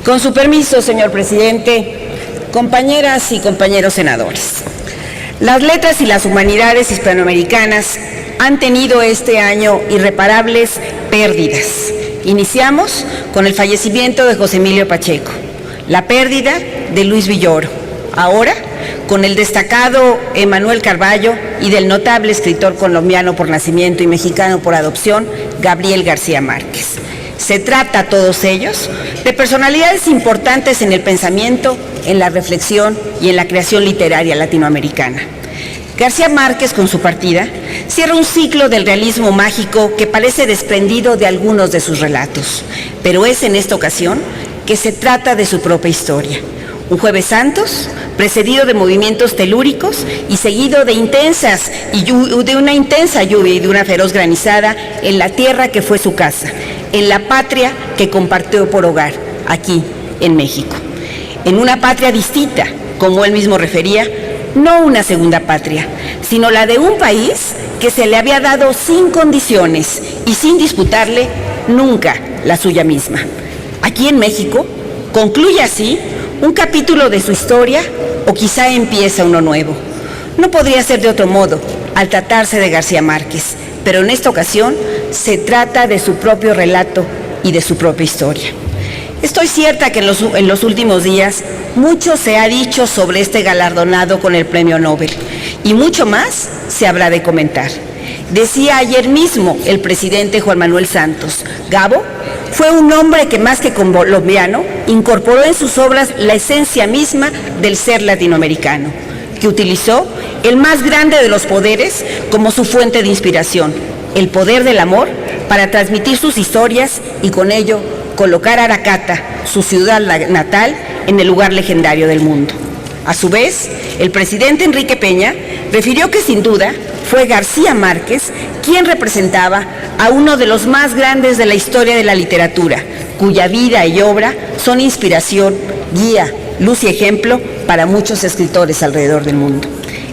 Con su permiso, señor presidente, compañeras y compañeros senadores, las letras y las humanidades hispanoamericanas han tenido este año irreparables pérdidas. Iniciamos con el fallecimiento de José Emilio Pacheco, la pérdida de Luis Villoro, ahora con el destacado Emanuel Carballo y del notable escritor colombiano por nacimiento y mexicano por adopción, Gabriel García Márquez. Se trata, todos ellos, de personalidades importantes en el pensamiento, en la reflexión y en la creación literaria latinoamericana. García Márquez, con su partida, cierra un ciclo del realismo mágico que parece desprendido de algunos de sus relatos, pero es en esta ocasión que se trata de su propia historia. Un Jueves Santos, precedido de movimientos telúricos y seguido de una intensa lluvia y de una feroz granizada en la tierra que fue su casa, en la patria que compartió por hogar, aquí en México. En una patria distinta, como él mismo refería, no una segunda patria, sino la de un país que se le había dado sin condiciones y sin disputarle nunca la suya misma. Aquí en México concluye así un capítulo de su historia o quizá empieza uno nuevo. No podría ser de otro modo al tratarse de García Márquez, pero en esta ocasión se trata de su propio relato y de su propia historia. Estoy cierta que en los últimos días mucho se ha dicho sobre este galardonado con el Premio Nobel y mucho más se habrá de comentar. Decía ayer mismo el presidente Juan Manuel Santos, Gabo fue un hombre que más que colombiano incorporó en sus obras la esencia misma del ser latinoamericano, que utilizó el más grande de los poderes como su fuente de inspiración, el poder del amor, para transmitir sus historias y con ello colocar a Aracata, su ciudad natal, en el lugar legendario del mundo. A su vez, el presidente Enrique Peña refirió que sin duda fue García Márquez quien representaba a uno de los más grandes de la historia de la literatura, cuya vida y obra son inspiración, guía, luz y ejemplo para muchos escritores alrededor del mundo.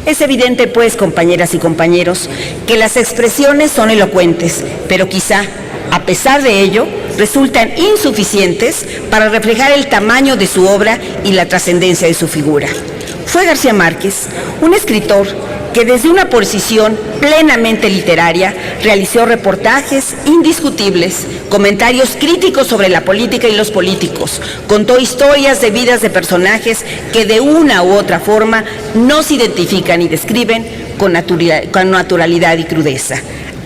Es evidente, pues, compañeras y compañeros, que las expresiones son elocuentes, pero quizá, a pesar de ello, resultan insuficientes para reflejar el tamaño de su obra y la trascendencia de su figura. Fue García Márquez, un escritor que desde una posición plenamente literaria realizó reportajes indiscutibles, comentarios críticos sobre la política y los políticos, contó historias de vidas de personajes que de una u otra forma nos identifican y describen con naturalidad y crudeza.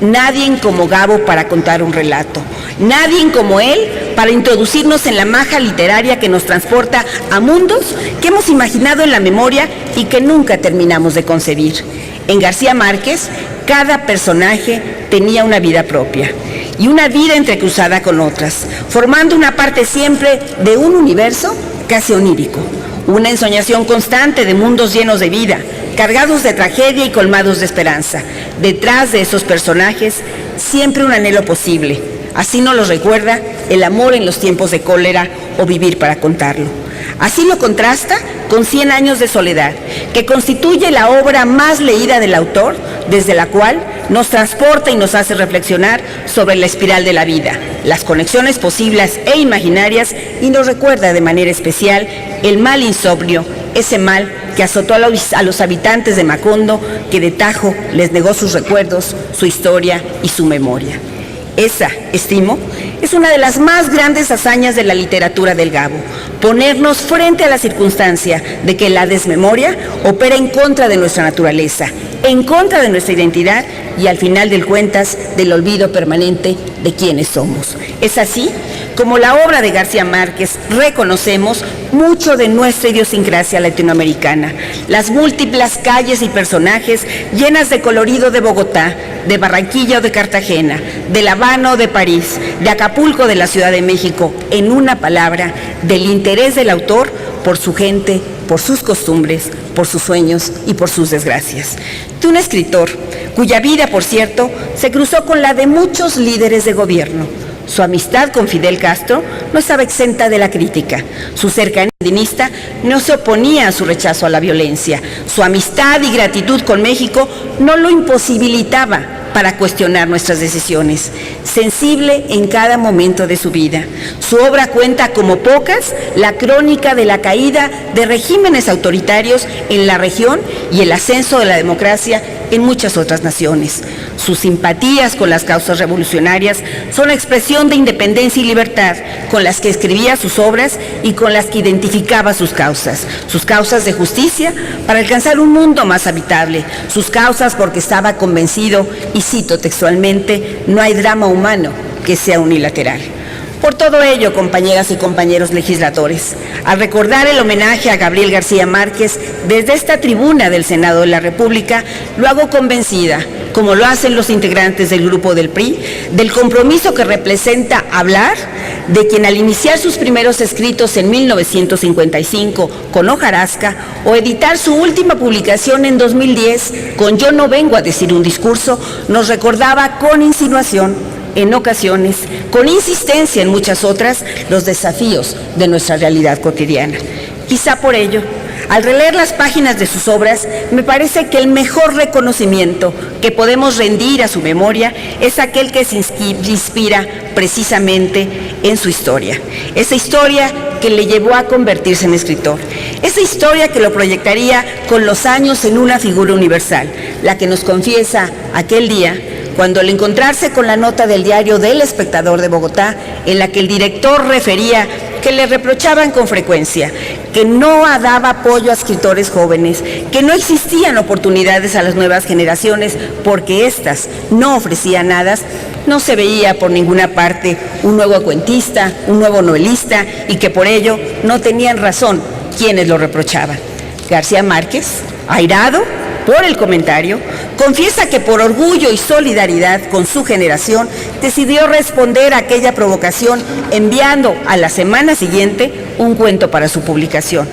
Nadie como Gabo para contar un relato, nadie como él para introducirnos en la magia literaria que nos transporta a mundos que hemos imaginado en la memoria y que nunca terminamos de concebir. En García Márquez, cada personaje tenía una vida propia y una vida entrecruzada con otras, formando una parte siempre de un universo casi onírico, una ensoñación constante de mundos llenos de vida, cargados de tragedia y colmados de esperanza. Detrás de esos personajes, siempre un anhelo posible. Así nos lo recuerda el amor en los tiempos de cólera o vivir para contarlo. Así lo contrasta con 100 años de soledad, que constituye la obra más leída del autor, desde la cual nos transporta y nos hace reflexionar sobre la espiral de la vida, las conexiones posibles e imaginarias, y nos recuerda de manera especial el mal insomnio, ese mal que azotó a los habitantes de Macondo, que de tajo les negó sus recuerdos, su historia y su memoria. Esa, estimo, es una de las más grandes hazañas de la literatura del Gabo, ponernos frente a la circunstancia de que la desmemoria opera en contra de nuestra naturaleza, en contra de nuestra identidad y al final del cuentas del olvido permanente de quienes somos. Es así como la obra de García Márquez reconocemos mucho de nuestra idiosincrasia latinoamericana, las múltiples calles y personajes llenas de colorido de Bogotá, de Barranquilla o de Cartagena, de La Habana o de París, de Acapulco de la Ciudad de México, en una palabra, del interés del autor por su gente, por sus costumbres, por sus sueños y por sus desgracias. De un escritor cuya vida, por cierto, se cruzó con la de muchos líderes de gobierno. Su amistad con Fidel Castro no estaba exenta de la crítica. Su cercanía sandinista no se oponía a su rechazo a la violencia. Su amistad y gratitud con México no lo imposibilitaba, para cuestionar nuestras decisiones, sensible en cada momento de su vida. Su obra cuenta como pocas la crónica de la caída de regímenes autoritarios en la región y el ascenso de la democracia en muchas otras naciones. Sus simpatías con las causas revolucionarias son expresión de independencia y libertad, con las que escribía sus obras y con las que identificaba sus causas de justicia para alcanzar un mundo más habitable, sus causas porque estaba convencido, y cito textualmente, no hay drama humano que sea unilateral. Por todo ello, compañeras y compañeros legisladores, al recordar el homenaje a Gabriel García Márquez desde esta tribuna del Senado de la República, lo hago convencida, como lo hacen los integrantes del grupo del PRI, del compromiso que representa hablar de quien al iniciar sus primeros escritos en 1955 con hojarasca o editar su última publicación en 2010 con Yo no vengo a decir un discurso, nos recordaba con insinuación, en ocasiones, con insistencia en muchas otras, los desafíos de nuestra realidad cotidiana. Quizá por ello, al releer las páginas de sus obras, me parece que el mejor reconocimiento que podemos rendir a su memoria es aquel que se inspira precisamente en su historia. Esa historia que le llevó a convertirse en escritor. Esa historia que lo proyectaría con los años en una figura universal, la que nos confiesa aquel día cuando al encontrarse con la nota del diario del Espectador de Bogotá, en la que el director refería que le reprochaban con frecuencia que no daba apoyo a escritores jóvenes, que no existían oportunidades a las nuevas generaciones porque éstas no ofrecían nada, no se veía por ninguna parte un nuevo cuentista, un nuevo novelista, y que por ello no tenían razón quienes lo reprochaban. García Márquez, airado por el comentario, confiesa que por orgullo y solidaridad con su generación decidió responder a aquella provocación enviando a la semana siguiente un cuento para su publicación.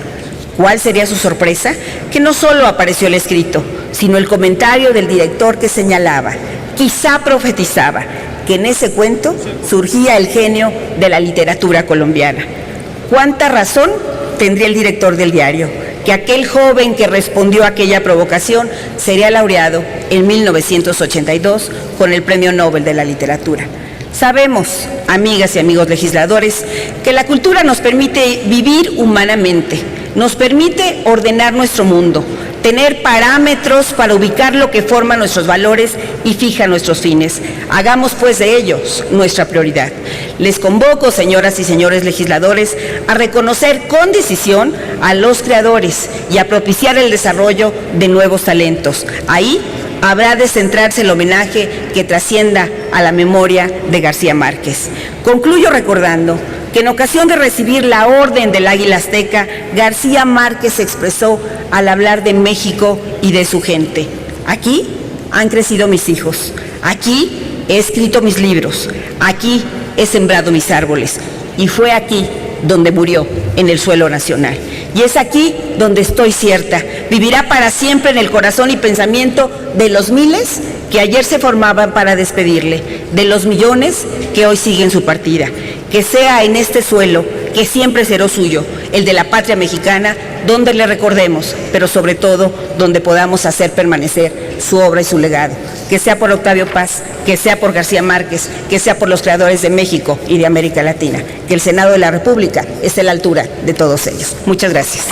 ¿Cuál sería su sorpresa? Que no solo apareció el escrito, sino el comentario del director que señalaba, quizá profetizaba, que en ese cuento surgía el genio de la literatura colombiana. ¿Cuánta razón tendría el director del diario? Que aquel joven que respondió a aquella provocación sería laureado en 1982 con el Premio Nobel de la Literatura. Sabemos, amigas y amigos legisladores, que la cultura nos permite vivir humanamente, nos permite ordenar nuestro mundo, tener parámetros para ubicar lo que forma nuestros valores y fija nuestros fines. Hagamos pues de ellos nuestra prioridad. Les convoco, señoras y señores legisladores, a reconocer con decisión a los creadores y a propiciar el desarrollo de nuevos talentos. Ahí habrá de centrarse el homenaje que trascienda a la memoria de García Márquez. Concluyo recordando que en ocasión de recibir la Orden del Águila Azteca, García Márquez se expresó al hablar de México y de su gente. Aquí han crecido mis hijos, aquí he escrito mis libros, aquí he sembrado mis árboles, y fue aquí donde murió, en el suelo nacional. Y es aquí donde estoy cierta, vivirá para siempre en el corazón y pensamiento de los miles que ayer se formaban para despedirle, de los millones que hoy siguen su partida. Que sea en este suelo, que siempre será suyo, el de la patria mexicana, donde le recordemos, pero sobre todo donde podamos hacer permanecer su obra y su legado. Que sea por Octavio Paz, que sea por García Márquez, que sea por los creadores de México y de América Latina. Que el Senado de la República esté a la altura de todos ellos. Muchas gracias.